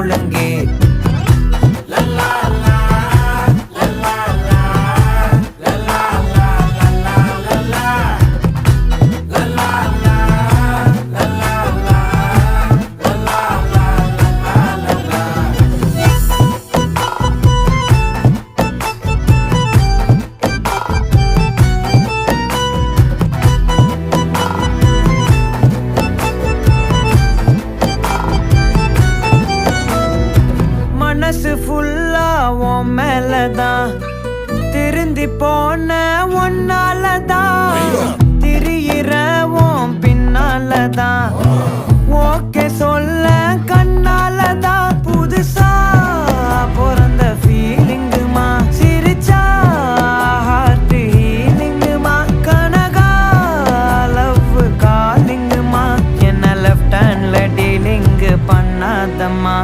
ஒழுங்கே. மனசு ஃபுல்லா உன் மேலதான், திருந்தி போன ஒன்னாலதான், திரியிற உன் பின்னாலதான், ஓகே சொல்ல கண்ணாலதான். புதுசா பிறந்த ஃபீலிங்குமா, சிரிச்சா ஹார்ட் ஹீலிங்குமா, கனகா லவ் காலிங்குமா, என்ன லெஃப்ட் ஹேண்ட்ல டீலிங்கு பண்ணாதம்மா.